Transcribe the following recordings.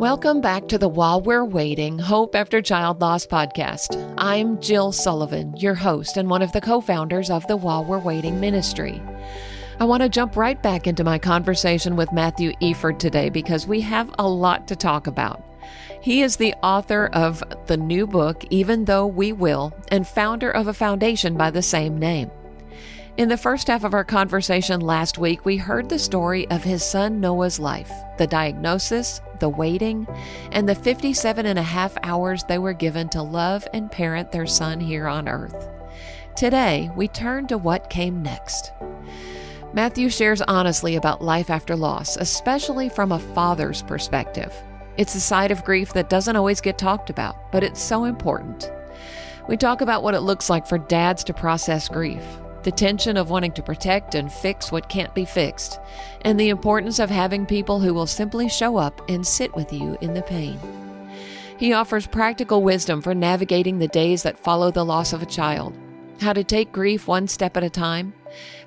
Welcome back to the While We're Waiting Hope After Child Loss podcast. I'm Jill Sullivan, your host and one of the co-founders of the While We're Waiting ministry. I want to jump right back into my conversation with Matthew Efird today because we have a lot to talk about. He is the author of the new book, Even Though We Will, and founder of a foundation by the same name. In the first half of our conversation last week, we heard the story of his son Noah's life, the diagnosis, the waiting, and the 57 and a half hours they were given to love and parent their son here on earth. Today, we turn to what came next. Matthew shares honestly about life after loss, especially from a father's perspective. It's a side of grief that doesn't always get talked about, but it's so important. We talk about what it looks like for dads to process grief, the tension of wanting to protect and fix what can't be fixed, and the importance of having people who will simply show up and sit with you in the pain. He offers practical wisdom for navigating the days that follow the loss of a child, how to take grief one step at a time,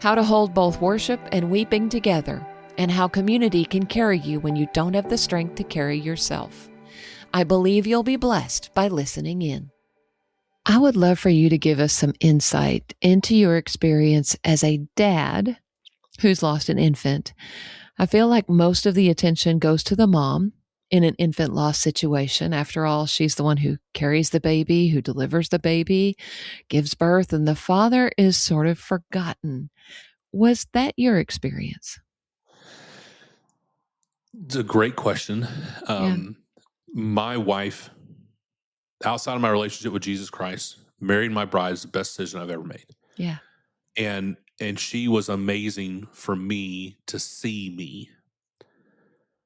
how to hold both worship and weeping together, and how community can carry you when you don't have the strength to carry yourself. I believe you'll be blessed by listening in. I would love for you to give us some insight into your experience as a dad who's lost an infant. I feel like most of the attention goes to the mom in an infant loss situation. After all, she's the one who carries the baby, who delivers the baby, gives birth, and the father is sort of forgotten. Was that your experience? It's a great question. My wife, outside of my relationship with Jesus Christ, marrying my bride is the best decision I've ever made. Yeah. And she was amazing for me to see me.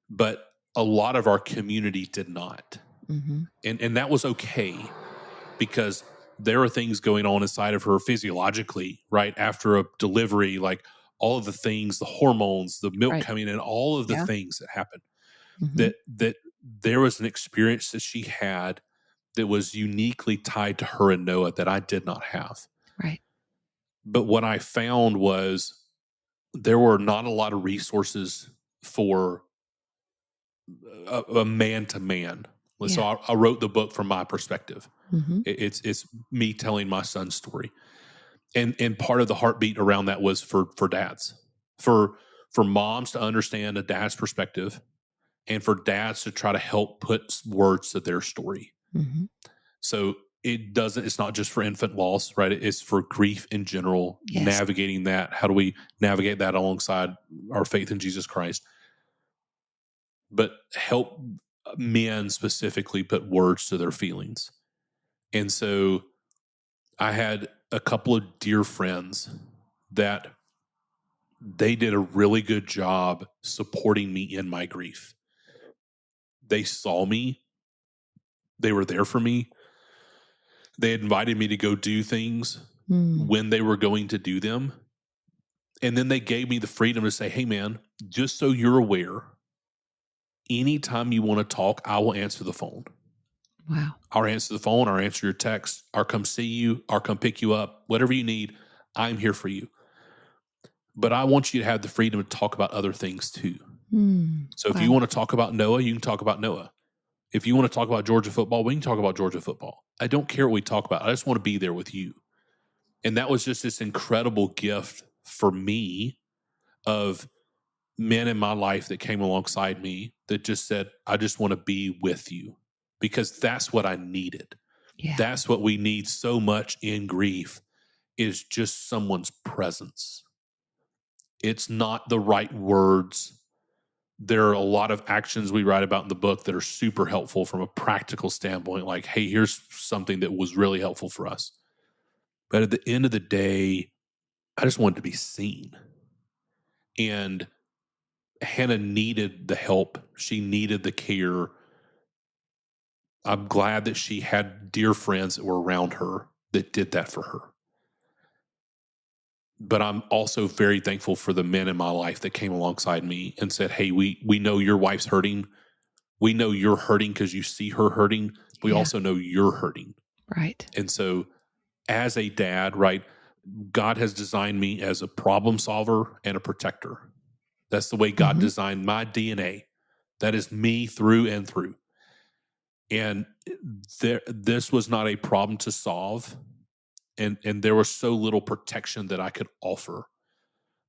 But a lot of our community did not. Mm-hmm. And that was okay because there are things going on inside of her physiologically, right? After a delivery, like all of the things, the hormones, the milk coming in, all of the things that happen, that there was an experience that she had that was uniquely tied to her and Noah that I did not have. Right. But what I found was there were not a lot of resources for a man-to-man. Yeah. So I wrote the book from my perspective. Mm-hmm. It's me telling my son's story. And part of the heartbeat around that was for dads, for moms to understand a dad's perspective and for dads to try to help put words to their story. Mm-hmm. So it's not just for infant loss, right? It's for grief in general, navigating that. How do we navigate that alongside our faith in Jesus Christ? But help men specifically put words to their feelings. And so I had a couple of dear friends that they did a really good job supporting me in my grief. They saw me. They were there for me. They invited me to go do things when they were going to do them. And then they gave me the freedom to say, hey, man, just so you're aware, anytime you want to talk, I will answer the phone. Wow. I'll answer the phone, I'll answer your text, I'll come see you, I'll come pick you up, whatever you need, I'm here for you. But I want you to have the freedom to talk about other things too. So if you want to talk about Noah, you can talk about Noah. If you want to talk about Georgia football, we can talk about Georgia football. I don't care what we talk about. I just want to be there with you. And that was just this incredible gift for me of men in my life that came alongside me that just said, I just want to be with you. Because that's what I needed. Yeah. That's what we need so much in grief is just someone's presence. It's not the right words. There are a lot of actions we write about in the book that are super helpful from a practical standpoint. Like, hey, here's something that was really helpful for us. But at the end of the day, I just wanted to be seen. And Hannah needed the help. She needed the care. I'm glad that she had dear friends that were around her that did that for her. But I'm also very thankful for the men in my life that came alongside me and said, hey, we know your wife's hurting. We know you're hurting because you see her hurting. We also know you're hurting. Right. And so as a dad, right, God has designed me as a problem solver and a protector. That's the way God designed my DNA. That is me through and through. And this was not a problem to solve. And there was so little protection that I could offer.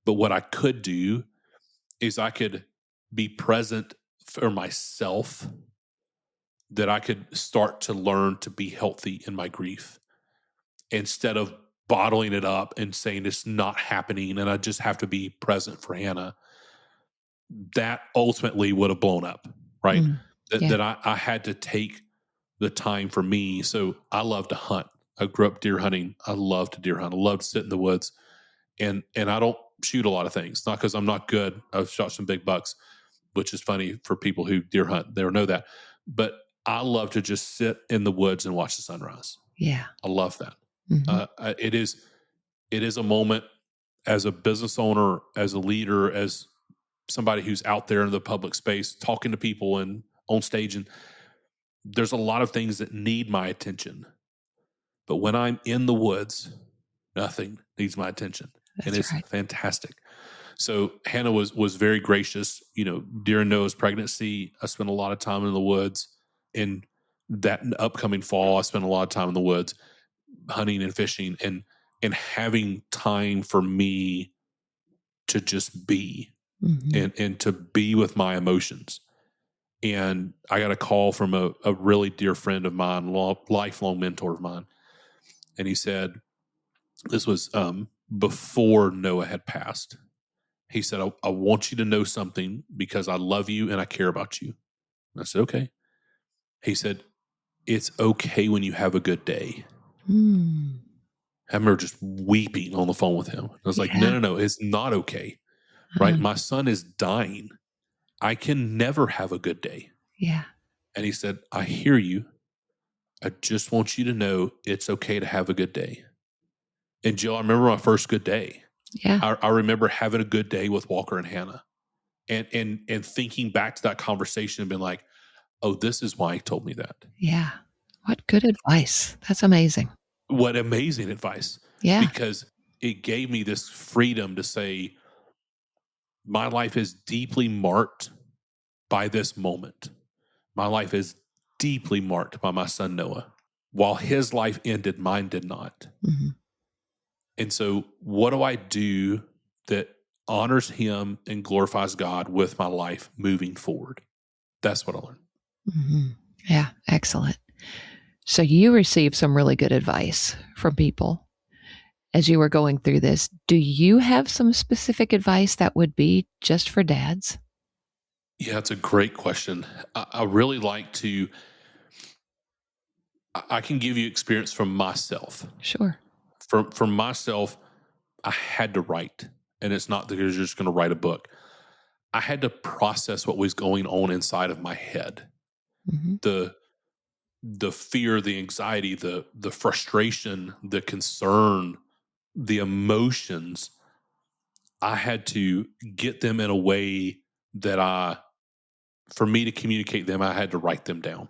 But what I could do is I could be present for myself, that I could start to learn to be healthy in my grief instead of bottling it up and saying it's not happening and I just have to be present for Hannah. That ultimately would have blown up, right? That I had to take the time for me. So I love to hunt. I grew up deer hunting. I love to deer hunt. I love to sit in the woods. And I don't shoot a lot of things, not because I'm not good. I've shot some big bucks, which is funny for people who deer hunt. They don't know that. But I love to just sit in the woods and watch the sunrise. Yeah. I love that. It is a moment as a business owner, as a leader, as somebody who's out there in the public space, talking to people and on stage. And there's a lot of things that need my attention. But when I'm in the woods, nothing needs my attention. And it's fantastic. So Hannah was very gracious. During Noah's pregnancy, I spent a lot of time in the woods. And that upcoming fall, I spent a lot of time in the woods, hunting and fishing, and having time for me to just be and to be with my emotions. And I got a call from a really dear friend of mine, lifelong mentor of mine. And he said, this was before Noah had passed. He said, I want you to know something because I love you and I care about you. And I said, okay. He said, it's okay when you have a good day. I remember just weeping on the phone with him. I was like, no, it's not okay. Right? My son is dying. I can never have a good day. Yeah. And he said, I hear you. I just want you to know it's okay to have a good day. And Jill, I remember my first good day. Yeah. I remember having a good day with Walker and Hannah and thinking back to that conversation and being like, oh, this is why he told me that. Yeah. What good advice. That's amazing. What amazing advice. Yeah. Because it gave me this freedom to say, my life is deeply marked by this moment. My life is deeply marked by my son, Noah. While his life ended, mine did not. And so what do I do that honors him and glorifies God with my life moving forward? That's what I learned. Yeah, excellent. So you received some really good advice from people as you were going through this. Do you have some specific advice that would be just for dads? Yeah, it's a great question. I really like to, I can give you experience from myself. Sure. From myself, I had to write. And it's not that you're just going to write a book. I had to process what was going on inside of my head. The fear, the anxiety, the frustration, the concern, the emotions. I had to get them in a way that for me to communicate them, I had to write them down.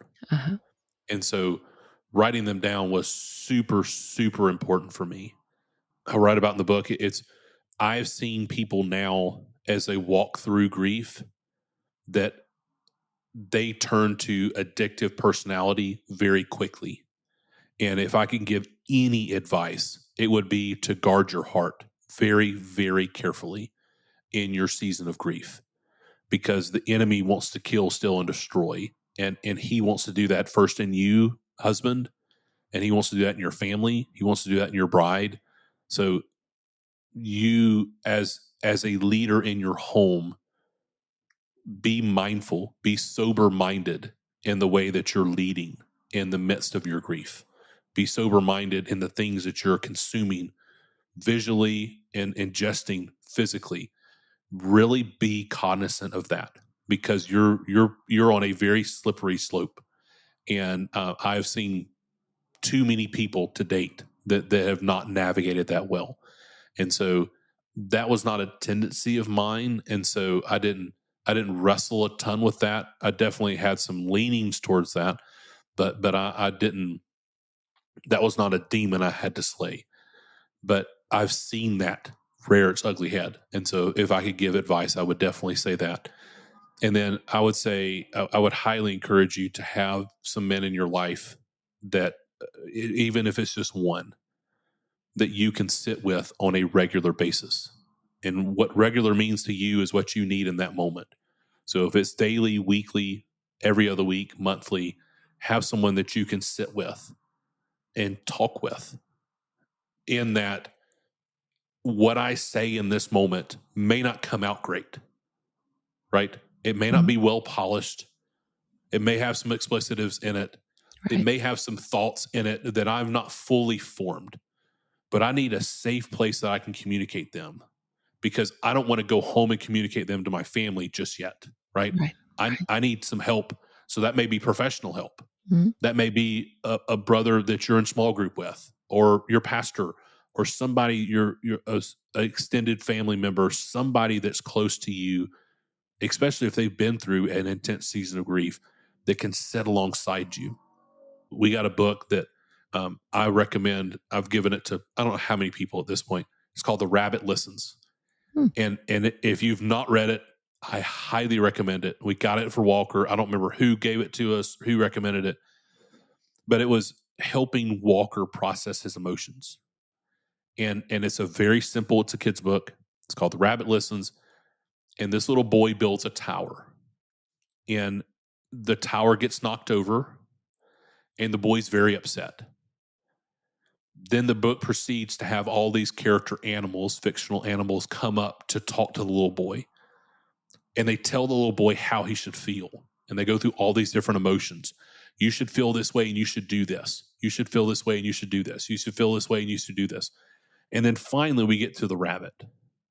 And so writing them down was super, super important for me. I write about in the book, I've seen people now as they walk through grief that they turn to addictive personality very quickly. And if I can give any advice, it would be to guard your heart very, very carefully in your season of grief, because the enemy wants to kill, steal, and destroy. And he wants to do that first in you, husband, and he wants to do that in your family. He wants to do that in your bride. So you, as a leader in your home, be mindful, be sober-minded in the way that you're leading in the midst of your grief. Be sober-minded in the things that you're consuming visually and ingesting physically. Really be cognizant of that, because you're on a very slippery slope. And I've seen too many people to date that have not navigated that well. And so that was not a tendency of mine. And so I didn't wrestle a ton with that. I definitely had some leanings towards that, but I didn't, that was not a demon I had to slay. But I've seen that rear its ugly head. And so if I could give advice, I would definitely say that. And then I would say, I would highly encourage you to have some men in your life that, even if it's just one, that you can sit with on a regular basis. And what regular means to you is what you need in that moment. So if it's daily, weekly, every other week, monthly, have someone that you can sit with and talk with, in that what I say in this moment may not come out great, right? It may not Mhm. be well polished. It may have some explicitives in it. It Right. may have some thoughts in it that I've not fully formed, but I need a safe place that I can communicate them, because I don't want to go home and communicate them to my family just yet, right? Right. Right. I need some help. So that may be professional help. Mhm. That may be a brother that you're in small group with, or your pastor, or somebody, your a extended family member, somebody that's close to you, especially if they've been through an intense season of grief, that can sit alongside you. We got a book that I recommend. I've given it to I don't know how many people at this point. It's called The Rabbit Listens. Hmm. And if you've not read it, I highly recommend it. We got it for Walker. I don't remember who gave it to us, who recommended it, but it was helping Walker process his emotions. And it's a very simple, it's a kid's book. It's called The Rabbit Listens. And this little boy builds a tower. And the tower gets knocked over, and the boy's very upset. Then the book proceeds to have all these character animals, fictional animals, come up to talk to the little boy. And they tell the little boy how he should feel. And they go through all these different emotions. You should feel this way and you should do this. You should feel this way and you should do this. You should feel this way and you should do this. And then finally we get to the rabbit.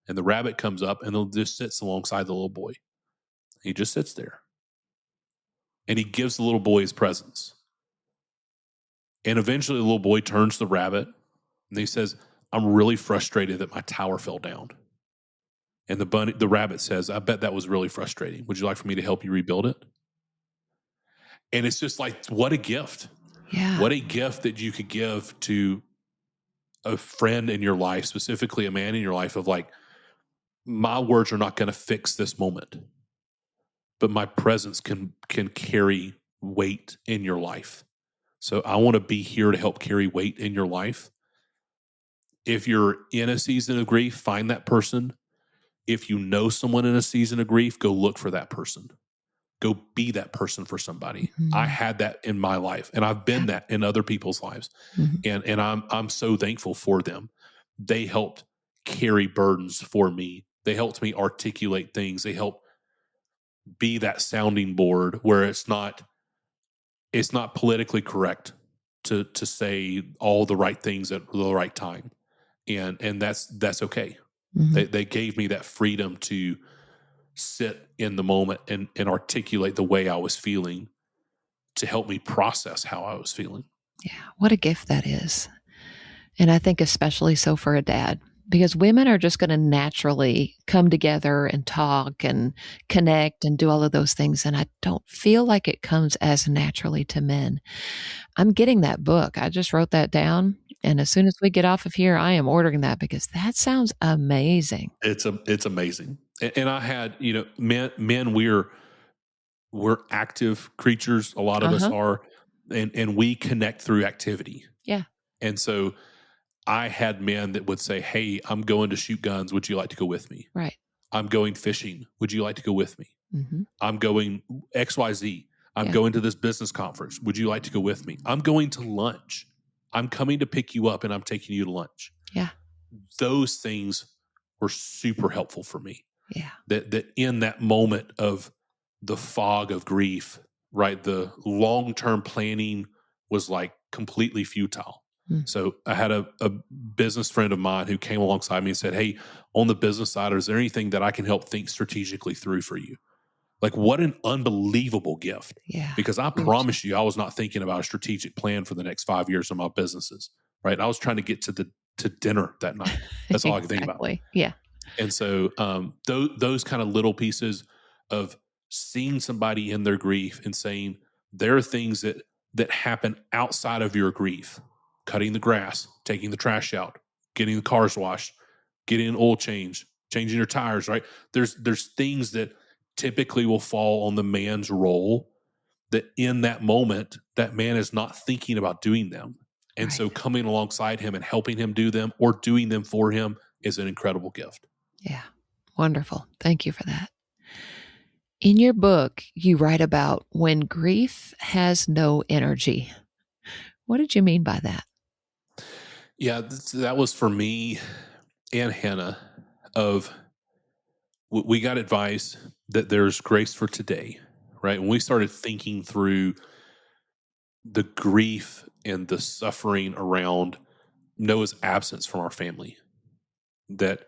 And the rabbit comes up and just sits alongside the little boy. He just sits there. And he gives the little boy his presence. And eventually the little boy turns to the rabbit and he says, I'm really frustrated that my tower fell down. And the rabbit says, I bet that was really frustrating. Would you like for me to help you rebuild it? And it's just like, what a gift. Yeah. What a gift that you could give to a friend in your life, specifically a man in your life, of like, my words are not going to fix this moment, but my presence can carry weight in your life. So I want to be here to help carry weight in your life. If you're in a season of grief, find that person. If you know someone in a season of grief, go look for that person. Go be that person for somebody. I Mhm. had that in my life, and I've been that in other people's lives. Mhm. And I'm so thankful for them. They helped carry burdens for me. They helped me articulate things. They helped be that sounding board where it's not politically correct to say all the right things at the right time. And that's okay. Mhm. They gave me that freedom to sit in the moment and articulate the way I was feeling, to help me process how I was feeling. Yeah. What a gift that is. And I think especially so for a dad, because women are just going to naturally come together and talk and connect and do all of those things. And I don't feel like it comes as naturally to men. I'm getting that book. I just wrote that down. And as soon as we get off of here, I am ordering that because that sounds amazing. It's amazing. And I had, men, we're active creatures. A lot of us Uh-huh. are, and we connect through activity. Yeah. And so I had men that would say, hey, I'm going to shoot guns. Would you like to go with me? Right. I'm going fishing. Would you like to go with me? Mm-hmm. I'm going XYZ. I'm Yeah. going to this business conference. Would you like to go with me? I'm going to lunch. I'm coming to pick you up and I'm taking you to lunch. Yeah. Those things were super helpful for me. Yeah. That in that moment of the fog of grief, right, the long-term planning was like completely futile. Mm. So I had a business friend of mine who came alongside me and said, hey, on the business side, is there anything that I can help think strategically through for you? Like, what an unbelievable gift. Yeah. Because I Huge. promise you, I was not thinking about a strategic plan for the next 5 years of my businesses, right? I was trying to get to dinner that night. That's all I could think about. Exactly. Yeah. And so those kind of little pieces of seeing somebody in their grief and saying, there are things that happen outside of your grief: cutting the grass, taking the trash out, getting the cars washed, getting an oil change, changing your tires, right? There's things that typically will fall on the man's role, that in that moment, that man is not thinking about doing them. And so coming alongside him and helping him do them or doing them for him is an incredible gift. Yeah. Wonderful. Thank you for that. In your book, you write about when grief has no energy. What did you mean by that? Yeah, that was for me and Hannah. We got advice that there's grace for today, right? When we started thinking through the grief and the suffering around Noah's absence from our family, that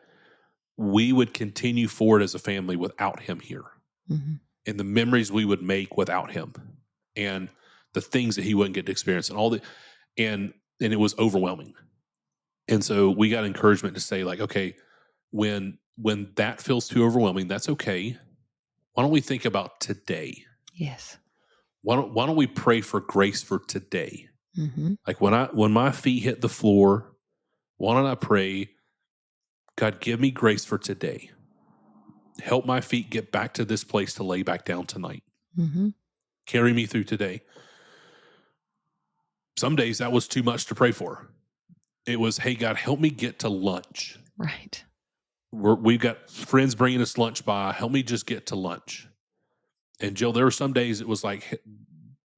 we would continue forward as a family without him here. Mm-hmm. And the memories we would make without him, and the things that he wouldn't get to experience, and it was overwhelming. And so we got encouragement to say, like, okay, when that feels too overwhelming, that's okay. Why don't we think about today? Yes. Why don't we pray for grace for today? Mm-hmm. Like when my feet hit the floor, why don't I pray, God, give me grace for today. Help my feet get back to this place to lay back down tonight. Mm-hmm. Carry me through today. Some days that was too much to pray for. It was, hey, God, help me get to lunch. Right. We've got friends bringing us lunch by. Help me just get to lunch. And Jill, there were some days it was like,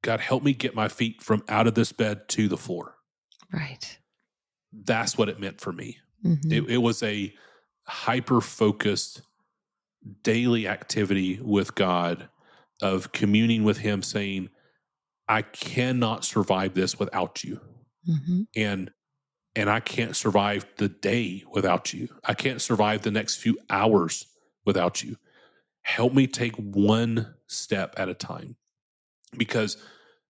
God, help me get my feet from out of this bed to the floor. Right. That's what it meant for me. Mm-hmm. It was a hyper-focused daily activity with God of communing with him, saying, I cannot survive this without you. Mm-hmm. And I can't survive the day without you. I can't survive the next few hours without you. Help me take one step at a time, because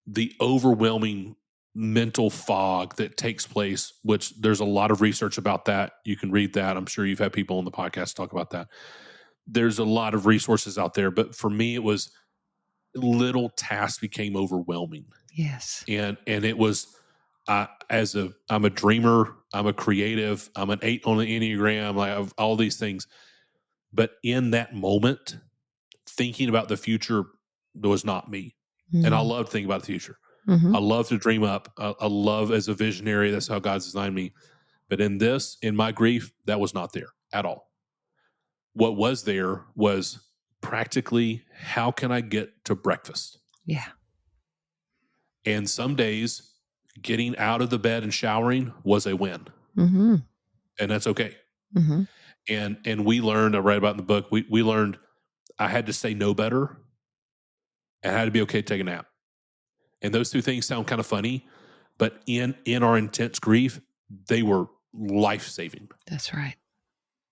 the overwhelming mental fog that takes place, which there's a lot of research about that. You can read that. I'm sure you've had people on the podcast talk about that. There's a lot of resources out there, but for me, it was little tasks became overwhelming. Yes. And it was, I'm a dreamer, I'm a creative, I'm an 8 on the Enneagram, I have all these things. But in that moment, thinking about the future was not me. Mm-hmm. And I love thinking about the future. Mm-hmm. I love to dream up. I love as a visionary. That's how God's designed me. But in my grief, that was not there at all. What was there was practically, how can I get to breakfast? Yeah. And some days, getting out of the bed and showering was a win. Mm-hmm. And that's okay. Mm-hmm. And we learned, I read about in the book, we learned I had to say no better, and I had to be okay to take a nap. And those two things sound kind of funny, but in our intense grief, they were life-saving. That's right.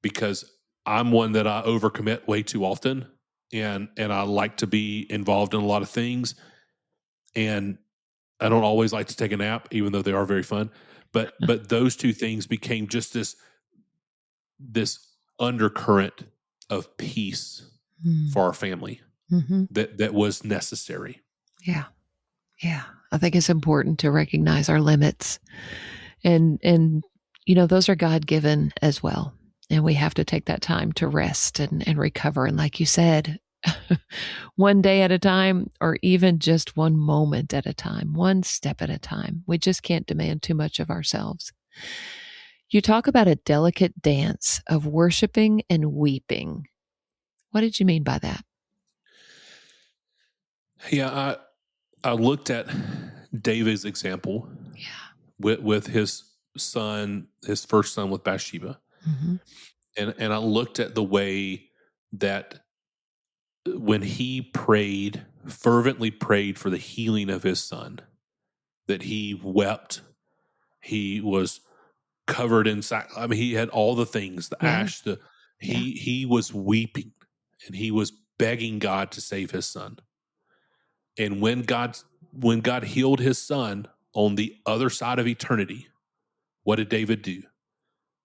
Because I'm one that I overcommit way too often, and I like to be involved in a lot of things, and I don't always like to take a nap, even though they are very fun. But those two things became just this undercurrent of peace for our family that was necessary. Yeah. Yeah. I think it's important to recognize our limits, and those are God-given as well. And we have to take that time to rest and recover. And like you said, one day at a time, or even just one moment at a time, one step at a time. We just can't demand too much of ourselves. You talk about a delicate dance of worshiping and weeping. What did you mean by that? Yeah, I looked at David's example with his son, his first son with Bathsheba. Mm-hmm. And I looked at the way that when he fervently prayed for the healing of his son, that he wept, he was covered in sackcloth. I mean, he had all the things, the ash, he was weeping, and he was begging God to save his son. And when God healed his son on the other side of eternity, what did David do?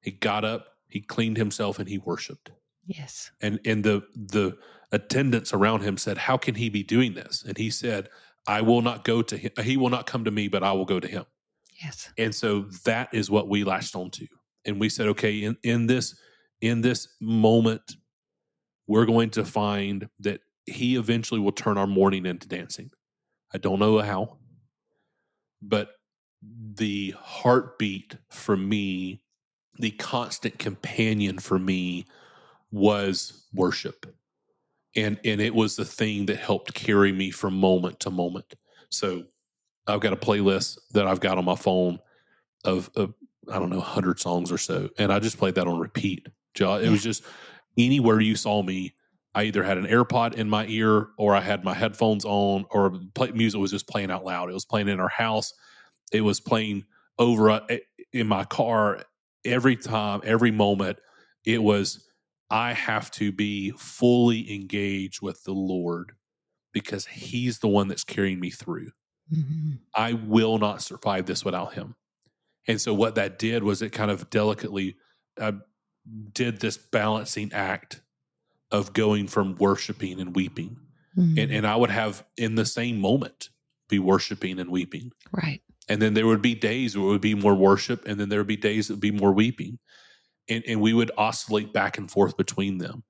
He got up, he cleaned himself, and he worshiped. Yes. And the attendants around him said, how can he be doing this? And he said, I will not go to him. He will not come to me, but I will go to him. Yes. And so that is what we latched onto. And we said, okay, in this moment, we're going to find that he eventually will turn our mourning into dancing. I don't know how, but the heartbeat for me, the constant companion for me was worship. And it was the thing that helped carry me from moment to moment. So I've got a playlist that I've got on my phone of I don't know, 100 songs or so. And I just played that on repeat. It was just anywhere you saw me, I either had an AirPod in my ear or I had my headphones on, or music was just playing out loud. It was playing in our house. It was playing over in my car every time, every moment. It was, I have to be fully engaged with the Lord because he's the one that's carrying me through. Mm-hmm. I will not survive this without him. And so what that did was it kind of delicately did this balancing act of going from worshiping and weeping. Mm-hmm. And I would have in the same moment be worshiping and weeping. Right. And then there would be days where it would be more worship, and then there would be days that would be more weeping. And we would oscillate back and forth between them.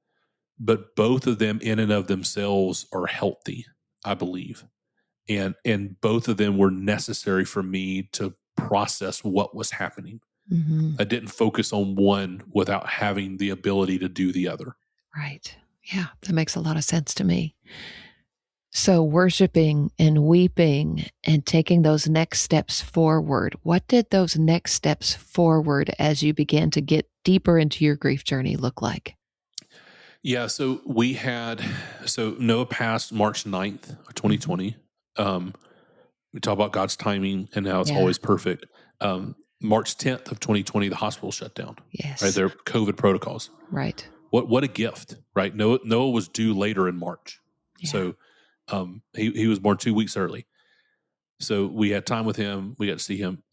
But both of them in and of themselves are healthy, I believe. And both of them were necessary for me to process what was happening. Mm-hmm. I didn't focus on one without having the ability to do the other. Right. Yeah, that makes a lot of sense to me. So worshiping and weeping and taking those next steps forward, what did those next steps forward as you began to get deeper into your grief journey look like? Yeah, so Noah passed March 9th of 2020. We talk about God's timing and how it's always perfect. March 10th of 2020, the hospital shut down. Yes. Right, their COVID protocols. Right. What a gift, right? Noah was due later in March. Yeah. So he was born 2 weeks early. So we had time with him. We got to see him.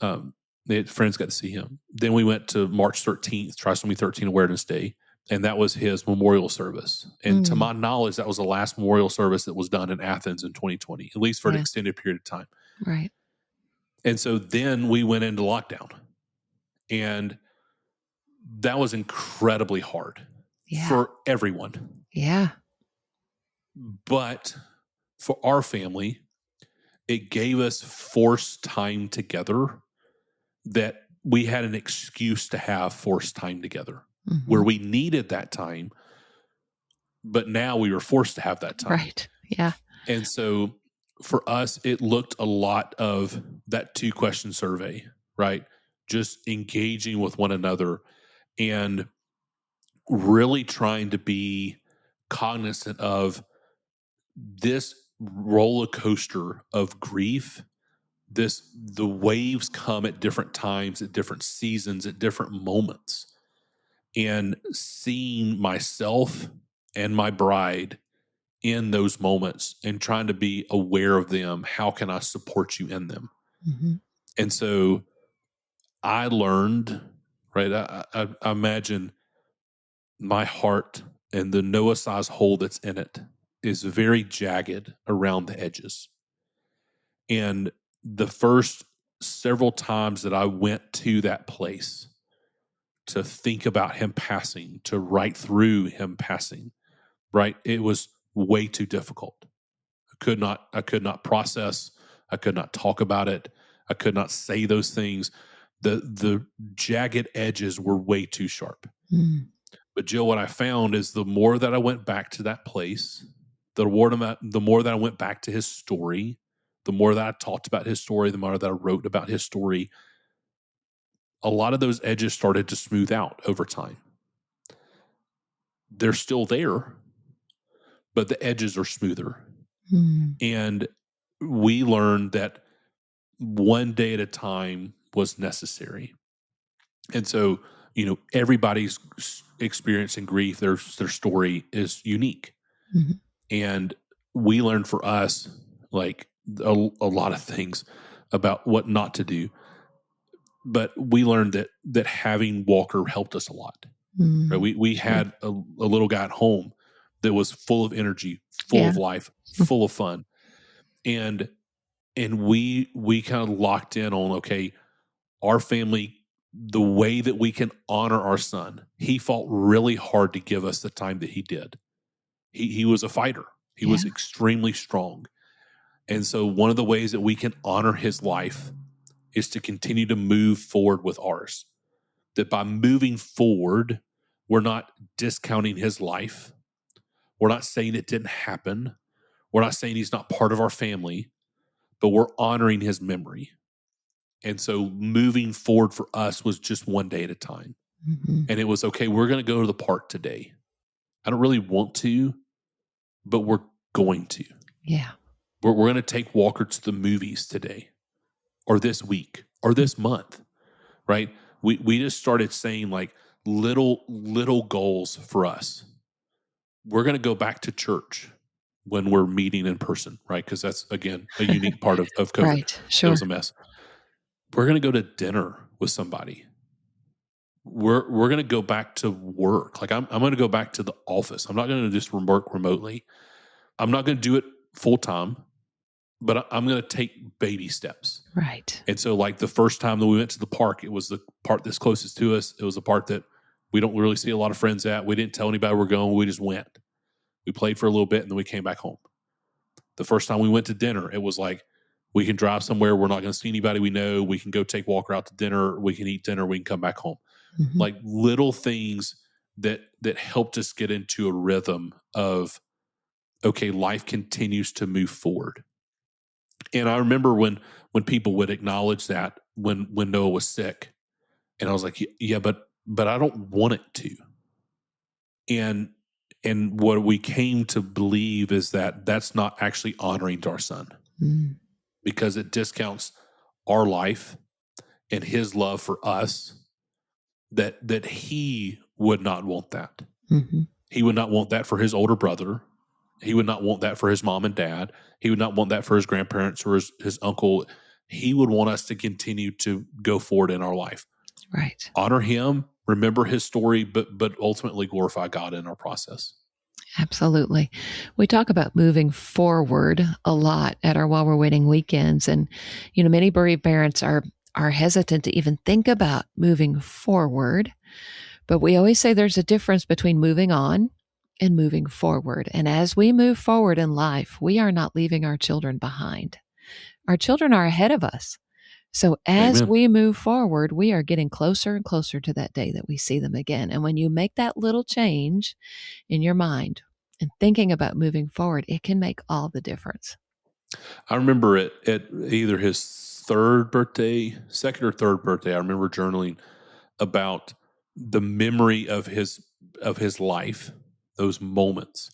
Friends got to see him. Then we went to March 13th, Trisomy 13 Awareness Day, and that was his memorial service. And to my knowledge, that was the last memorial service that was done in Athens in 2020, at least for an extended period of time. Right. And so then we went into lockdown. And that was incredibly hard for everyone. Yeah. But for our family, it gave us forced time together that we had an excuse to have forced time together where we needed that time, but now we were forced to have that time. Right. Yeah. And so for us, it looked a lot of that 2-question survey, right? Just engaging with one another and really trying to be cognizant of this roller coaster of grief. The waves come at different times, at different seasons, at different moments. And seeing myself and my bride in those moments and trying to be aware of them, how can I support you in them? Mm-hmm. And so I learned, right? I imagine my heart and the Noah-sized hole that's in it is very jagged around the edges. And the first several times that I went to that place to think about him passing, to write through him passing, right? It was way too difficult. I could not process. I could not talk about it. I could not say those things. The jagged edges were way too sharp. Mm. But Jill, what I found is the more that I went back to that place, the more that I went back to his story, the more that I talked about his story, the more that I wrote about his story, a lot of those edges started to smooth out over time. They're still there, but the edges are smoother. Mm. And we learned that one day at a time was necessary. And so, everybody's experience in grief, their story is unique. Mm-hmm. And we learned for us, like a lot of things about what not to do. But we learned that having Walker helped us a lot. Mm-hmm. Right? We had a little guy at home that was full of energy, full of life, full of fun. And we kind of locked in on, okay, our family, the way that we can honor our son. He fought really hard to give us the time that he did. He was a fighter. He was extremely strong. And so one of the ways that we can honor his life is to continue to move forward with ours. That by moving forward, we're not discounting his life. We're not saying it didn't happen. We're not saying he's not part of our family, but we're honoring his memory. And so moving forward for us was just one day at a time. Mm-hmm. And it was, okay, we're going to go to the park today. I don't really want to, but we're going to. Yeah. We're going to take Walker to the movies today or this week or this month, right? We just started saying like little goals for us. We're going to go back to church when we're meeting in person, right? Because that's, again, a unique part of COVID. Right. Sure. It was a mess. We're going to go to dinner with somebody. We're going to go back to work. Like I'm going to go back to the office. I'm not going to just work remotely. I'm not going to do it full time, but I'm going to take baby steps. Right. And so like the first time that we went to the park, it was the part that's closest to us. It was a part that we don't really see a lot of friends at. We didn't tell anybody we're going. We just went. We played for a little bit and then we came back home. The first time we went to dinner, it was like, we can drive somewhere. We're not going to see anybody we know. We can go take Walker out to dinner. We can eat dinner. We can come back home. Mm-hmm. Like little things that helped us get into a rhythm of, okay, life continues to move forward. And I remember when people would acknowledge that when Noah was sick, and I was like, yeah, but I don't want it to. And what we came to believe is that that's not actually honoring to our son. Mm. Because it discounts our life and his love for us, that he would not want that. Mm-hmm. He would not want that for his older brother. He would not want that for his mom and dad. He would not want that for his grandparents or his uncle. He would want us to continue to go forward in our life. Right. Honor him, remember his story, but ultimately glorify God in our process. Absolutely. We talk about moving forward a lot at our While We're Waiting weekends. And, many bereaved parents are hesitant to even think about moving forward. But we always say there's a difference between moving on and moving forward. And as we move forward in life, we are not leaving our children behind. Our children are ahead of us. So as Amen. we move forward, we are getting closer and closer to that day that we see them again. And when you make that little change in your mind and thinking about moving forward, it can make all the difference. I remember at either his second or third birthday, I remember journaling about the memory of his life, those moments.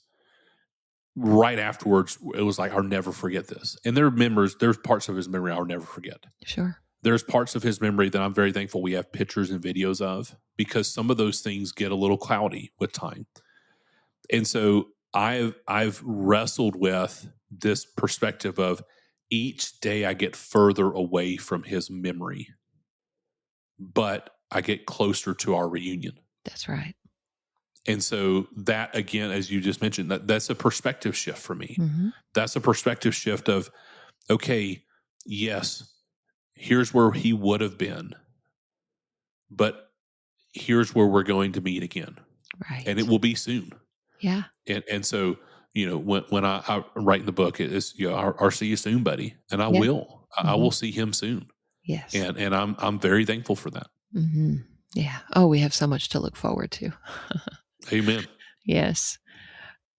Right afterwards, it was like, I'll never forget this. And there's parts of his memory I'll never forget. Sure. There's parts of his memory that I'm very thankful we have pictures and videos of, because some of those things get a little cloudy with time. And so I've wrestled with this perspective of each day I get further away from his memory, but I get closer to our reunion. That's right. And so that, again, as you just mentioned, that's a perspective shift for me. Mm-hmm. That's a perspective shift of, okay, yes, here's where he would have been, but here's where we're going to meet again. Right. And it will be soon. Yeah. And so, when I write in the book, it's, I'll see you soon, buddy. And I will. I will see him soon. Yes. And I'm very thankful for that. Mm-hmm. Yeah. Oh, we have so much to look forward to. Amen. Yes.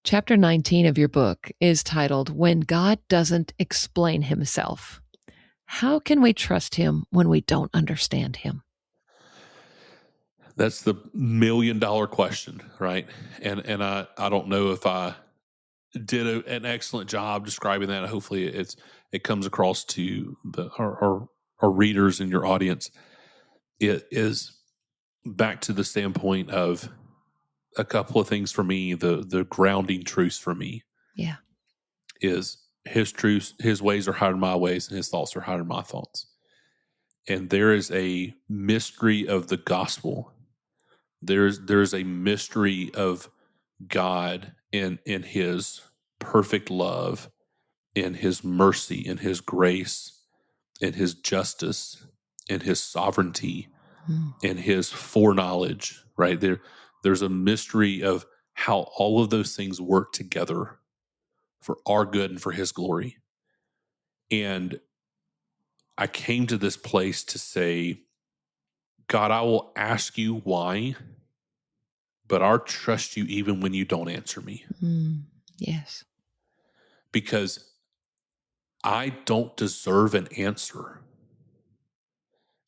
Chapter 19 of your book is titled, When God Doesn't Explain Himself. How can we trust Him when we don't understand Him? That's the $1 million question, right? And I don't know if I did an excellent job describing that. Hopefully it comes across to our readers and your audience. It is back to the standpoint of a couple of things for me. The grounding truths for me, is his truths, his ways are higher than my ways, and his thoughts are higher than my thoughts. And there is a mystery of the gospel. There's a mystery of God in his perfect love, in his mercy, in his grace, in his justice, in his sovereignty, in his foreknowledge, right? There's a mystery of how all of those things work together for our good and for his glory. And I came to this place to say, God, I will ask you why, but I'll trust you even when you don't answer me. Yes. Because I don't deserve an answer.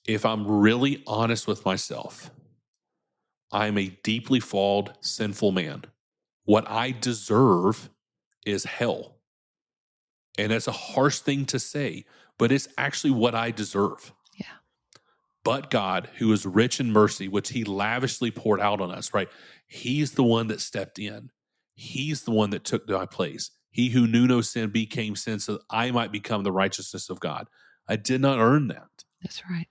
If I'm really honest with myself, I'm a deeply flawed, sinful man. What I deserve is hell. And it's a harsh thing to say, but it's actually what I deserve. Yeah. But God, who is rich in mercy, which he lavishly poured out on us, right? He's the one that stepped in. He's the one that took my place. He who knew no sin became sin so that I might become the righteousness of God. I did not earn that. That's right.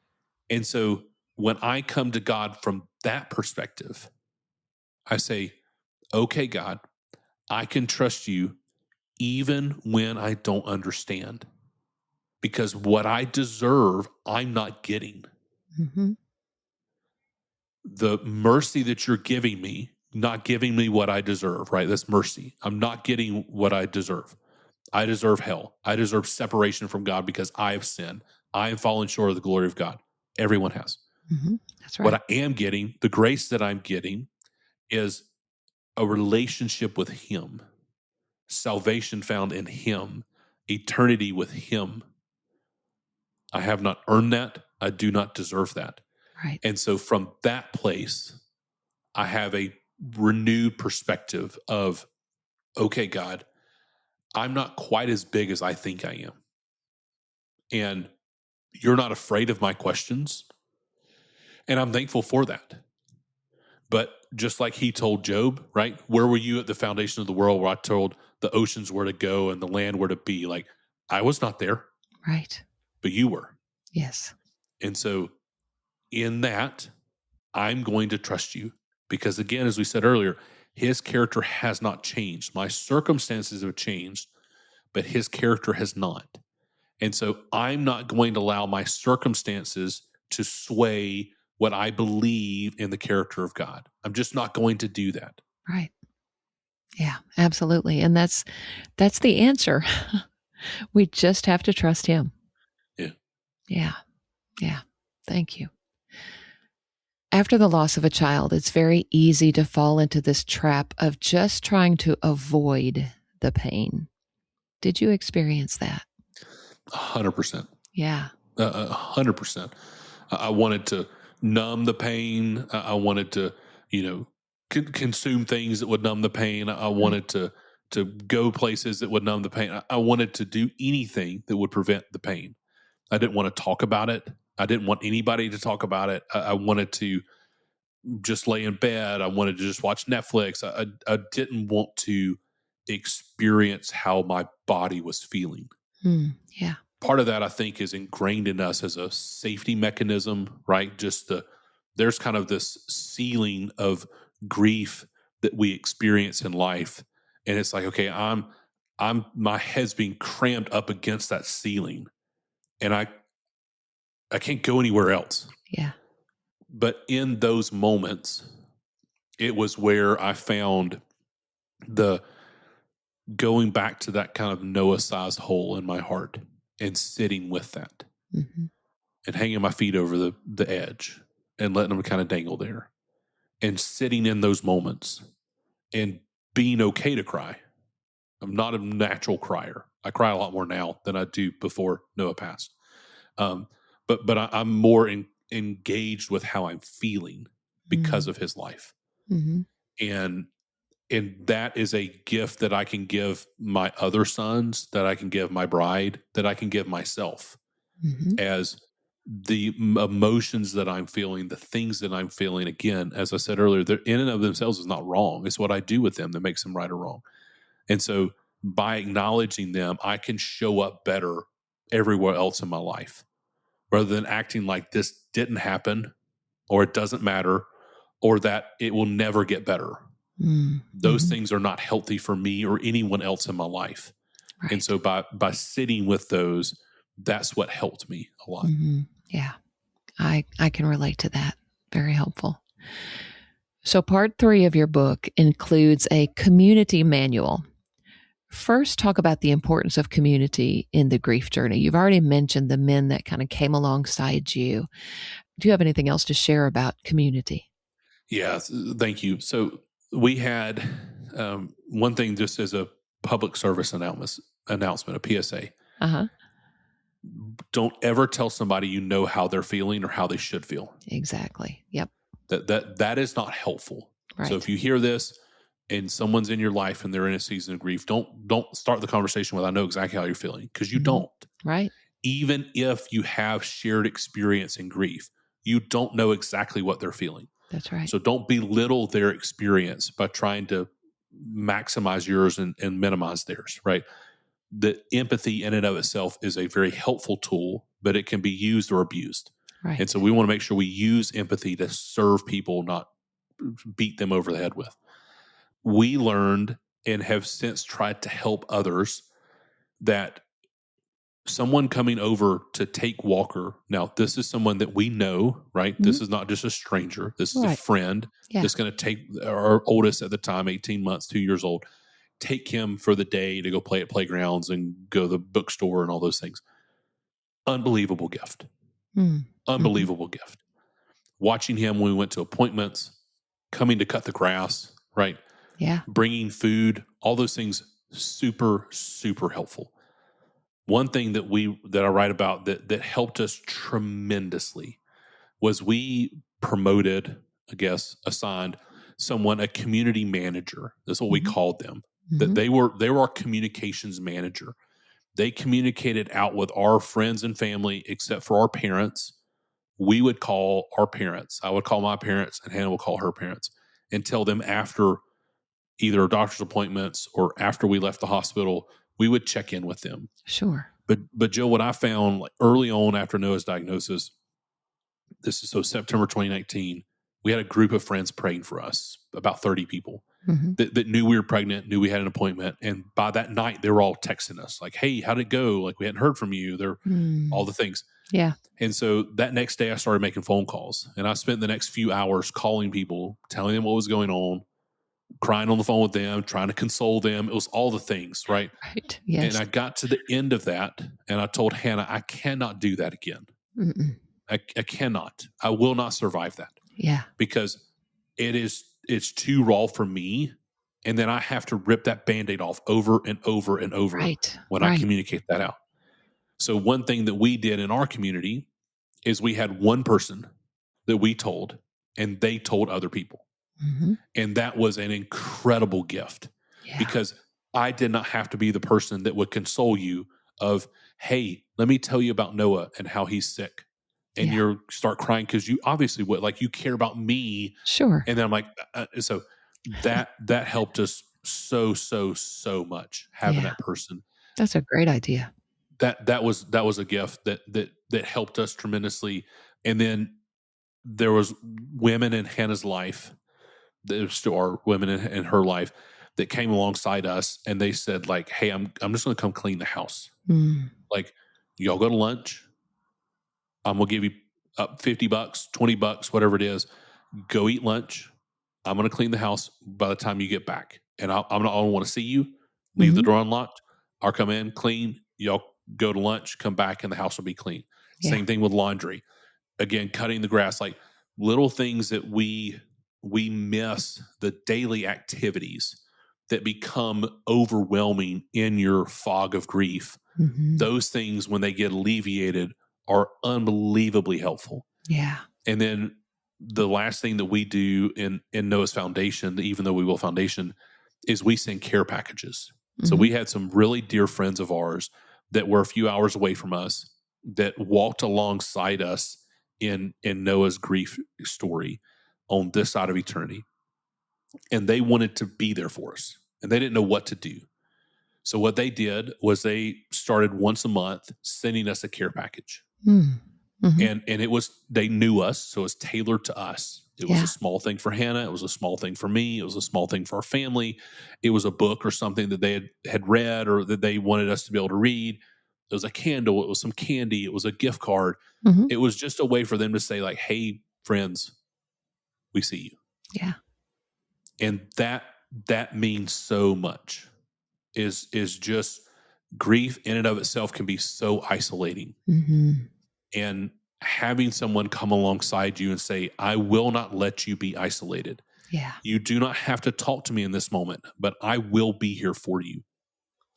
And so when I come to God from that perspective, I say, okay, God, I can trust you even when I don't understand. Because what I deserve, I'm not getting. Mm-hmm. The mercy that you're giving me, not giving me what I deserve, right? That's mercy. I'm not getting what I deserve. I deserve hell. I deserve separation from God because I have sinned. I have fallen short of the glory of God. Everyone has. Mm-hmm. That's right. What I am getting, the grace that I'm getting, is a relationship with him, salvation found in him, eternity with him. I have not earned that. I do not deserve that. Right. And so from that place, I have a renewed perspective of, okay, God, I'm not quite as big as I think I am. And you're not afraid of my questions. And I'm thankful for that. But just like he told Job, right? Where were you at the foundation of the world where I told the oceans where to go and the land where to be? Like, I was not there. Right. But you were. Yes. And so in that, I'm going to trust you because, again, as we said earlier, his character has not changed. My circumstances have changed, but his character has not. And so I'm not going to allow my circumstances to sway what I believe in the character of God. I'm just not going to do that. Right. Yeah, absolutely. And that's the answer. We just have to trust him. Yeah. Yeah. Yeah. Thank you. After the loss of a child, it's very easy to fall into this trap of just trying to avoid the pain. Did you experience that? 100%. Yeah. 100%. I wanted to numb the pain. I wanted to, consume things that would numb the pain. I wanted to go places that would numb the pain. I wanted to do anything that would prevent the pain. I didn't want to talk about it. I didn't want anybody to talk about it. I wanted to just lay in bed. I wanted to just watch Netflix. I didn't want to experience how my body was feeling. Yeah. Part of that, I think, is ingrained in us as a safety mechanism, right? There's kind of this ceiling of grief that we experience in life. And it's like, okay, my head's being crammed up against that ceiling and I can't go anywhere else. Yeah. But in those moments, it was where I found the going back to that kind of Noah-sized hole in my heart and sitting with that and hanging my feet over the edge and letting them kind of dangle there and sitting in those moments and being okay to cry. I'm not a natural crier. I cry a lot more now than I do before Noah passed. But I'm more engaged with how I'm feeling because of his life. And that is a gift that I can give my other sons, that I can give my bride, that I can give myself as the emotions that I'm feeling, the things that I'm feeling. Again, as I said earlier, they're in and of themselves is not wrong. It's what I do with them that makes them right or wrong. And so by acknowledging them, I can show up better everywhere else in my life rather than acting like this didn't happen or it doesn't matter or that it will never get better. Those things are not healthy for me or anyone else in my life. Right. And so by sitting with those, that's what helped me a lot. Yeah, I can relate to that. Very helpful. So part 3 of your book includes a community manual First, talk about the importance of community in the grief journey. You've already mentioned the men that kind of came alongside you. Do you have anything else to share about community? Yeah, thank you. So we had one thing just as a public service announcement, a PSA. Uh-huh. Don't ever tell somebody you know how they're feeling or how they should feel. Exactly. Yep. That is not helpful. Right. So if you hear this and someone's in your life and they're in a season of grief, don't start the conversation with, I know exactly how you're feeling, because you don't. Right. Even if you have shared experience in grief, you don't know exactly what they're feeling. That's right. So don't belittle their experience by trying to maximize yours and minimize theirs, right? The empathy in and of itself is a very helpful tool, but it can be used or abused. Right. And so we want to make sure we use empathy to serve people, not beat them over the head with. We learned and have since tried to help others that someone coming over to take Walker, now this is someone that we know, right? Mm-hmm. This is not just a stranger. This is Right. a friend that's going to take our oldest at the time, 18 months, 2 years old, take him for the day to go play at playgrounds and go to the bookstore and all those things. Unbelievable gift. Unbelievable gift. Watching him when we went to appointments, coming to cut the grass, right? Yeah. Bringing food, all those things, super, super helpful. One thing that I write about that helped us tremendously was we promoted, assigned someone a community manager. That's what we called them. That they were our communications manager. They communicated out with our friends and family, except for our parents. We would call our parents. I would call my parents, and Hannah would call her parents and tell them after either doctor's appointments or after we left the hospital, we would check in with them. Sure. But Jill, what I found like early on after Noah's diagnosis, this is so September 2019, we had a group of friends praying for us, about 30 people that knew we were pregnant, knew we had an appointment. And by that night, they were all texting us like, hey, how'd it go? Like we hadn't heard from you. They're all the things. Yeah. And so that next day I started making phone calls, and I spent the next few hours calling people, telling them what was going on, crying on the phone with them, trying to console them. It was all the things, right? Right. Yes. And I got to the end of that, and I told Hannah, I cannot do that again. I cannot. I will not survive that. Yeah. Because it's too raw for me, and then I have to rip that Band-Aid off over and over and over when I communicate that out. So one thing that we did in our community is we had one person that we told, and they told other people. And that was an incredible gift because I did not have to be the person that would console you of, hey, let me tell you about Noah and how he's sick. And you start crying because you obviously would, like, you care about me. Sure. And then I'm like, so that helped us so much, having that person. That's a great idea. That was a gift that helped us tremendously. And then there was women in Hannah's life, there still are women in her life that came alongside us, and they said like, hey, I'm just going to come clean the house. Like, y'all go to lunch. I'm going to give you up $50, $20, whatever it is. Go eat lunch. I'm going to clean the house by the time you get back. And I don't want to see you. Leave the door unlocked. I'll come in, clean. Y'all go to lunch, come back, and the house will be clean. Same thing with laundry. Again, cutting the grass, like little things that we miss, the daily activities that become overwhelming in your fog of grief. Those things, when they get alleviated, are unbelievably helpful. Yeah. And then the last thing that we do in Noah's Foundation, the Even Though We Will Foundation, is we send care packages. So we had some really dear friends of ours that were a few hours away from us that walked alongside us in Noah's grief story on this side of eternity. And they wanted to be there for us, and they didn't know what to do. So what they did was they started once a month sending us a care package. And it was, they knew us, so it was tailored to us. It was a small thing for Hannah. It was a small thing for me. It was a small thing for our family. It was a book or something that they had read or that they wanted us to be able to read. It was a candle. It was some candy. It was a gift card. It was just a way for them to say like, hey, friends, we see you. Yeah. And that means so much. is just grief in and of itself can be so isolating. Mm-hmm. And having someone come alongside you and say, I will not let you be isolated. Yeah. You do not have to talk to me in this moment, but I will be here for you.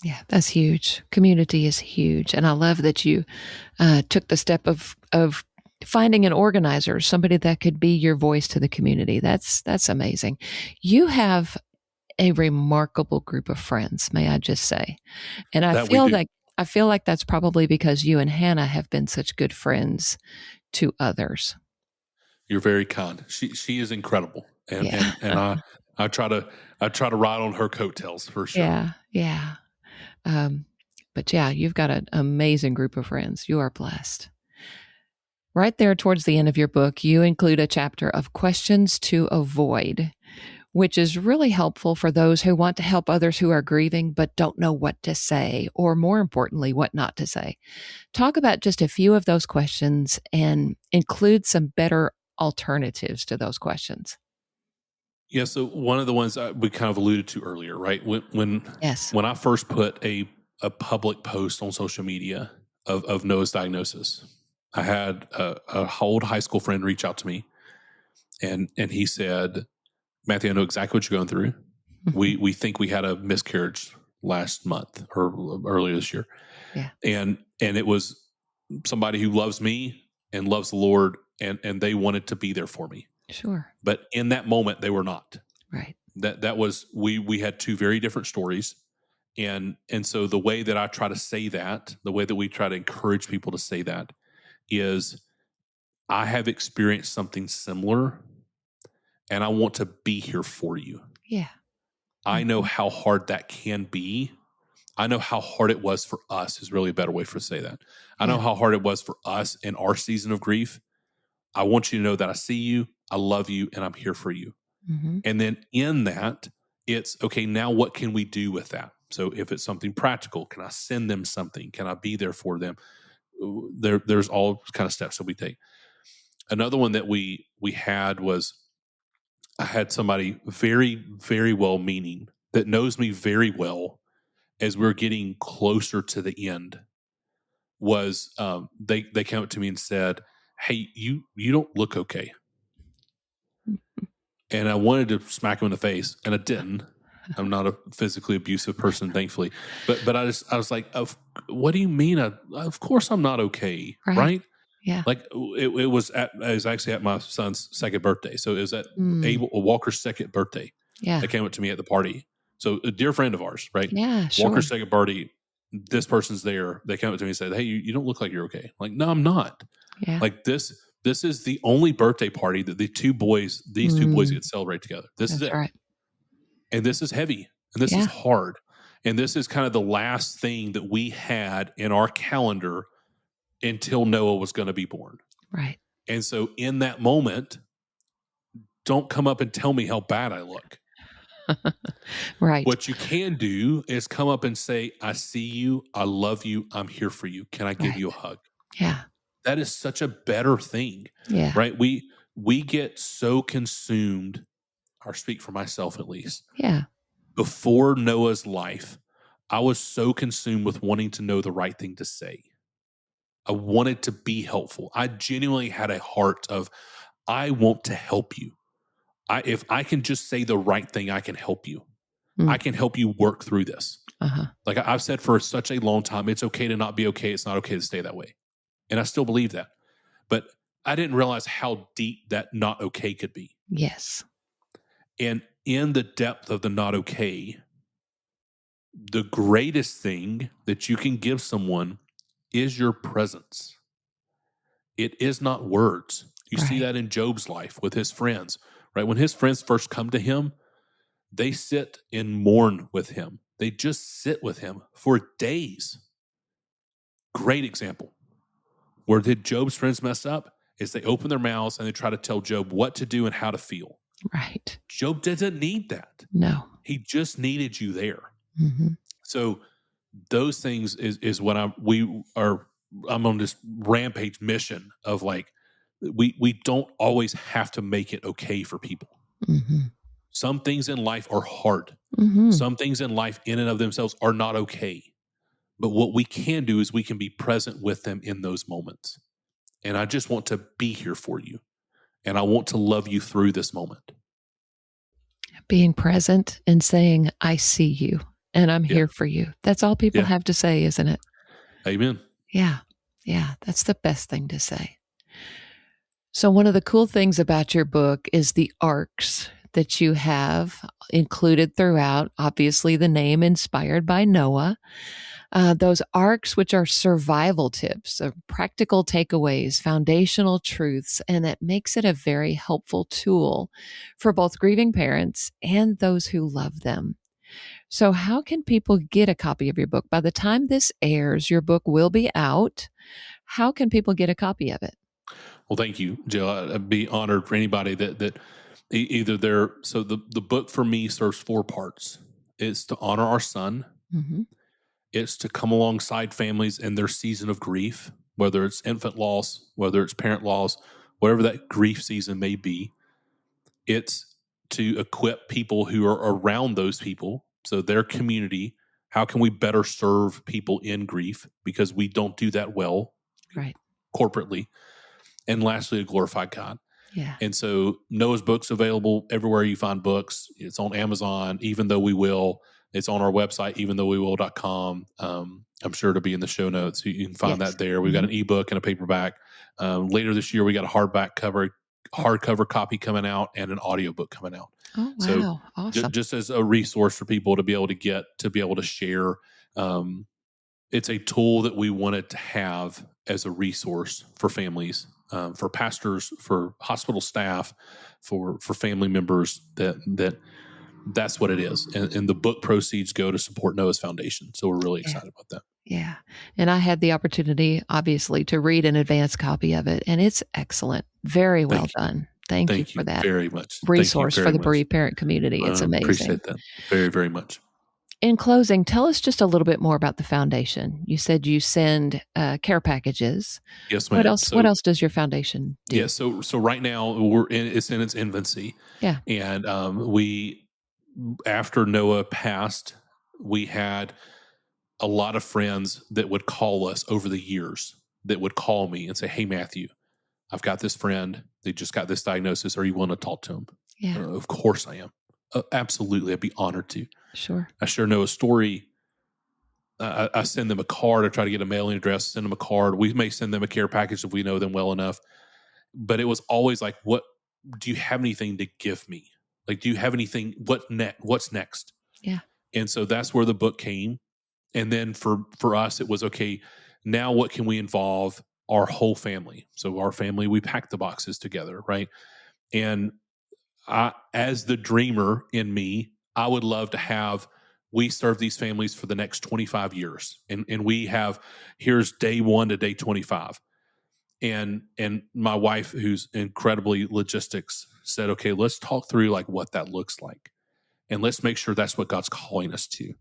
Yeah, that's huge. Community is huge. And I love that you took the step of finding an organizer, somebody that could be your voice to the community. That's amazing. You have a remarkable group of friends, may I just say. And I feel like that's probably because you and Hannah have been such good friends to others. You're very kind. She is incredible. And Yeah. and I try to ride on her coattails for sure. Yeah. Yeah. But yeah, you've got an amazing group of friends. You are blessed. Right there towards the end of your book, you include a chapter of questions to avoid, which is really helpful for those who want to help others who are grieving but don't know what to say, or more importantly, what not to say. Talk about just a few of those questions and include some better alternatives to those questions. Yeah, so one of the ones we kind of alluded to earlier, right? When I first put a public post on social media of Noah's diagnosis, I had a old high school friend reach out to me, and he said, Matthew, I know exactly what you're going through. We think we had a miscarriage last month or earlier this year. Yeah. And it was somebody who loves me and loves the Lord, and they wanted to be there for me. Sure. But in that moment, they were not. Right. That was, we had two very different stories. And so the way that I try to say that, the way that we try to encourage people to say that is, I have experienced something similar, and I want to be here for you. Yeah. I know how hard that can be. I know how hard it was for us is really a better way for to say that. I know how hard it was for us in our season of grief. I want you to know that I see you, I love you, and I'm here for you. Mm-hmm. And then in that, it's, okay, now what can we do with that? So if it's something practical, can I send them something? Can I be there for them? There's all kind of steps that we take. Another one that we had was, I had somebody very, very well-meaning that knows me very well as we're getting closer to the end, was they came up to me and said, hey, you don't look okay. And I wanted to smack him in the face, and I didn't. I'm not a physically abusive person, thankfully. But I was like, what do you mean? Of course I'm not okay, right? Yeah. Like it was actually at my son's second birthday. So it was at Walker's second birthday. Yeah. They came up to me at the party. So a dear friend of ours, right? Yeah, sure. Walker's second party, this person's there. They came up to me and said, hey, you don't look like you're okay. I'm like, no, I'm not. Yeah. Like this is the only birthday party that these two boys get to celebrate together. This is it. Right. And this is heavy. And this is hard. And this is kind of the last thing that we had in our calendar until Noah was going to be born. Right. And so in that moment, don't come up and tell me how bad I look. Right. What you can do is come up and say, I see you. I love you. I'm here for you. Can I give you a hug? Yeah. That is such a better thing. Yeah. Right? We get so consumed, or speak for myself at least. Yeah. Before Noah's life, I was so consumed with wanting to know the right thing to say. I wanted to be helpful. I genuinely had a heart of, I want to help you. If I can just say the right thing, I can help you. I can help you work through this. Like I've said for such a long time, it's okay to not be okay. It's not okay to stay that way. And I still believe that. But I didn't realize how deep that not okay could be. Yes. And in the depth of the not okay, the greatest thing that you can give someone is your presence. It is not words. You see that in Job's life with his friends, right? When his friends first come to him, they sit and mourn with him. They just sit with him for days. Great example. Where did Job's friends mess up? Is they open their mouths and they try to tell Job what to do and how to feel. Right. Job doesn't need that. No. He just needed you there. Mm-hmm. So those things is what I'm on this rampage mission of like, we don't always have to make it okay for people. Mm-hmm. Some things in life are hard. Mm-hmm. Some things in life in and of themselves are not okay. But what we can do is we can be present with them in those moments. And I just want to be here for you. And I want to love you through this moment. Being present and saying, I see you and I'm here for you. That's all people have to say, isn't it? Amen. Yeah. Yeah. That's the best thing to say. So one of the cool things about your book is the arcs that you have included throughout. Obviously, the name inspired by Noah. Those arcs, which are survival tips, practical takeaways, foundational truths, and that makes it a very helpful tool for both grieving parents and those who love them. So how can people get a copy of your book? By the time this airs, your book will be out. How can people get a copy of it? Well, thank you, Jill. I'd be honored for anybody that either they're, so the book for me serves 4 parts. It's to honor our son. Mm-hmm. It's to come alongside families in their season of grief, whether it's infant loss, whether it's parent loss, whatever that grief season may be. It's to equip people who are around those people, so their community. How can we better serve people in grief? Because we don't do that well, right, corporately. And lastly, to glorify God. Yeah. And so Noah's book's available everywhere you find books. It's on Amazon, Even Though We Will. It's on our website, eventhough-we-will.com. I'm sure it'll be in the show notes. You can find that there. We've got an ebook and a paperback. Later this year, we got a hardcover copy coming out and an audiobook coming out. Oh, wow. So awesome. Just as a resource for people to be able to share. It's a tool that we wanted to have as a resource for families, for pastors, for hospital staff, for family members. That's what it is. And the book proceeds go to support Noah's Foundation. So we're really excited about that. Yeah. And I had the opportunity, obviously, to read an advanced copy of it, and it's excellent. Very well done. Thank you for that very much. resource for the bereaved parent community. It's amazing. Appreciate that very, very much. In closing, tell us just a little bit more about the foundation. You said you send care packages. Yes, ma'am. What else does your foundation do? Yeah, so right now it's in its infancy. Yeah. And after Noah passed, we had a lot of friends that would call us over the years, that would call me and say, "Hey, Matthew, I've got this friend. They just got this diagnosis. Are you willing to talk to him?" Yeah. Of course I am. Absolutely. I'd be honored to. Sure. I share Noah's story. I send them a card. I try to get a mailing address, send them a card. We may send them a care package if we know them well enough. But it was always like, what do you have anything to give me? Like, do you have anything? What's next? Yeah. And so that's where the book came. And then for us, it was, okay, now what can we involve our whole family? So our family, we packed the boxes together, right? And as the dreamer in me, I would love to we serve these families for the next 25 years. And here's day 1 to day 25. And my wife, who's incredibly logistics, said, okay, let's talk through like what that looks like. And let's make sure that's what God's calling us to.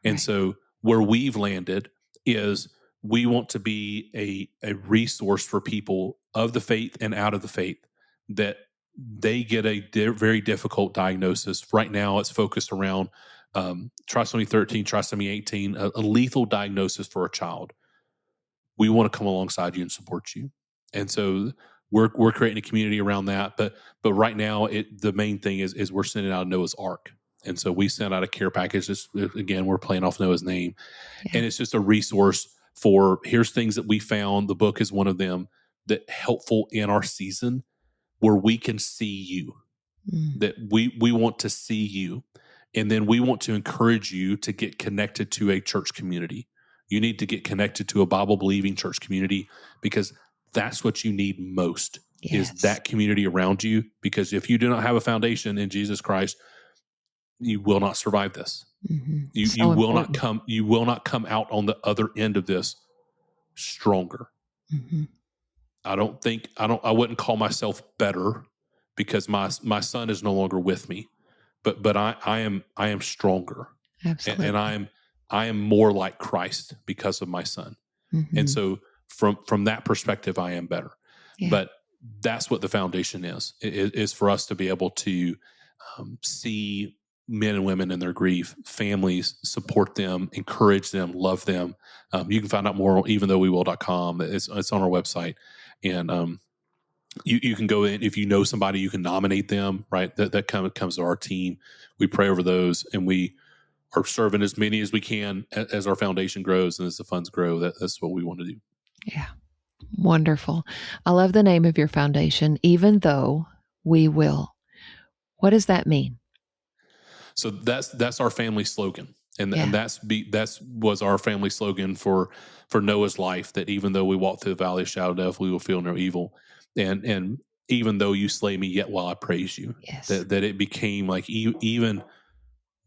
And so where we've landed is we want to be a resource for people of the faith and out of the faith that they get a very difficult diagnosis. Right now, it's focused around trisomy 13, trisomy 18, a lethal diagnosis for a child. We want to come alongside you and support you. And so we're creating a community around that. But right now, the main thing is we're sending out Noah's Ark. And so we sent out a care package. Again, we're playing off Noah's name. Yeah. And it's just a resource for, here's things that we found. The book is one of them that helpful in our season, where we can see you, that we want to see you. And then we want to encourage you to get connected to a church community. You need to get connected to a Bible-believing church community, because that's what you need most, is that community around you. Because if you do not have a foundation in Jesus Christ, you will not survive this. Mm-hmm. You will not come out on the other end of this stronger. Mm-hmm. I wouldn't call myself better, because my son is no longer with me, but I am stronger. Absolutely. And I am more like Christ because of my son. Mm-hmm. And so from that perspective, I am better. Yeah. But that's what the foundation is for us to be able to see men and women in their grief, families, support them, encourage them, love them. You can find out more on eventhough-we-will.com. It's on our website. And you can go in, if you know somebody, you can nominate them, right? That kind of comes to our team. We pray over those, and we are serving as many as we can as our foundation grows and as the funds grow. That's what we want to do. Yeah. Wonderful. I love the name of your foundation, Even Though We Will. What does that mean? So that's our family slogan. And Yeah. that was our family slogan for Noah's life, that even though we walk through the valley of shadow of death, we will feel no evil. And even though you slay me, yet will I praise you. Yes. That it became like even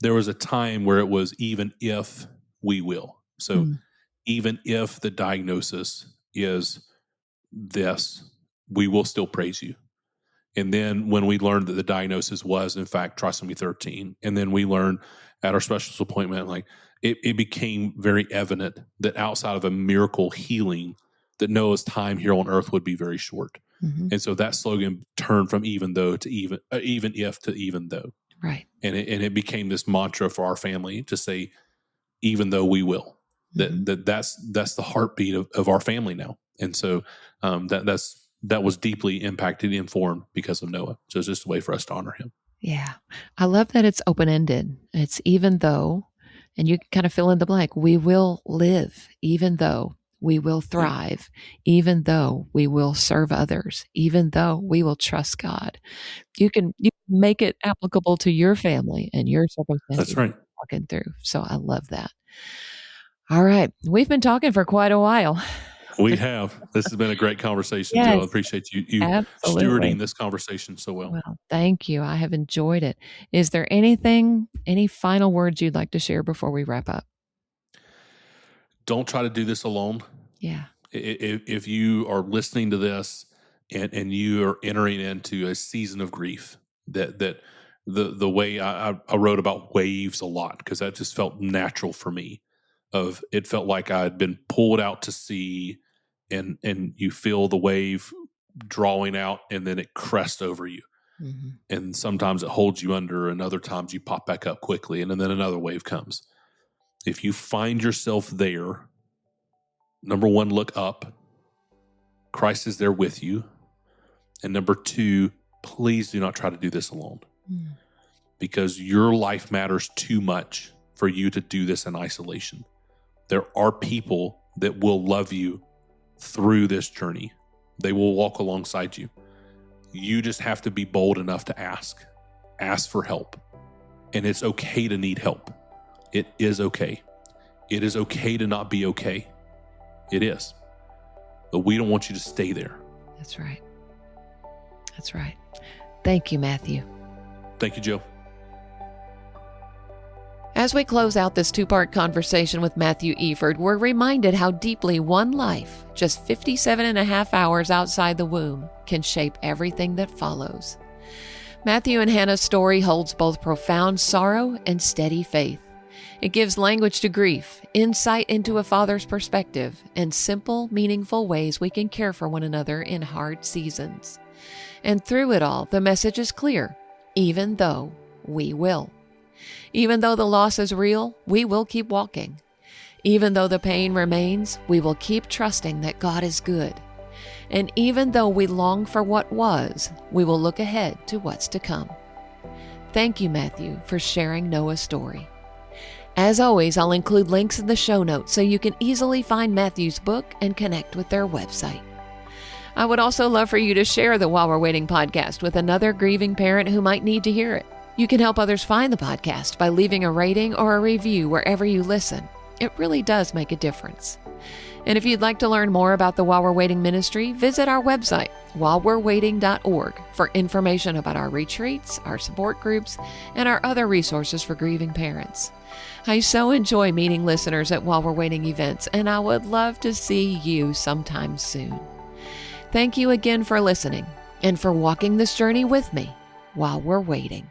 there was a time where it was even if we will. So even if the diagnosis is this, we will still praise you. And then when we learned that the diagnosis was, in fact, trisomy 13, and then we learned at our specialist appointment, like it became very evident that outside of a miracle healing, that Noah's time here on earth would be very short. Mm-hmm. And so that slogan turned from even though to even if to even though. Right. And it became this mantra for our family to say, even though we will. Mm-hmm. That's the heartbeat of our family now. And so that was deeply impacted, informed because of Noah. So it's just a way for us to honor him. Yeah. I love that it's open-ended. It's even though, and you can kind of fill in the blank, we will live, even though we will thrive, even though we will serve others, even though we will trust God. You can make it applicable to your family and your circumstances. That's right. Walking through. So I love that. All right. We've been talking for quite a while. We have. This has been a great conversation, yes. Jill. I appreciate you stewarding this conversation so well. Well, thank you. I have enjoyed it. Is there any final words you'd like to share before we wrap up? Don't try to do this alone. Yeah. If you are listening to this and you are entering into a season of grief, that the way I wrote about waves a lot, because that just felt natural for me. It felt like I'd been pulled out to sea, and you feel the wave drawing out, and then it crests over you. Mm-hmm. And sometimes it holds you under, and other times you pop back up quickly, and then another wave comes. If you find yourself there, number one, look up. Christ is there with you. And number two, please do not try to do this alone. Mm. Because your life matters too much for you to do this in isolation. There are people that will love you through this journey. They will walk alongside you. You just have to be bold enough to ask. Ask for help. And it's okay to need help. It is okay. It is okay to not be okay. It is. But we don't want you to stay there. That's right. That's right. Thank you, Matthew. Thank you, Jill. As we close out this two-part conversation with Matthew Efird, we're reminded how deeply one life, just 57 and a half hours outside the womb, can shape everything that follows. Matthew and Hannah's story holds both profound sorrow and steady faith. It gives language to grief, insight into a father's perspective, and simple, meaningful ways we can care for one another in hard seasons. And through it all, the message is clear: even though we will. Even though the loss is real, we will keep walking. Even though the pain remains, we will keep trusting that God is good. And even though we long for what was, we will look ahead to what's to come. Thank you, Matthew, for sharing Noah's story. As always, I'll include links in the show notes so you can easily find Matthew's book and connect with their website. I would also love for you to share the While We're Waiting podcast with another grieving parent who might need to hear it. You can help others find the podcast by leaving a rating or a review wherever you listen. It really does make a difference. And if you'd like to learn more about the While We're Waiting ministry, visit our website, whilewe'rewaiting.org, for information about our retreats, our support groups, and our other resources for grieving parents. I so enjoy meeting listeners at While We're Waiting events, and I would love to see you sometime soon. Thank you again for listening and for walking this journey with me while we're waiting.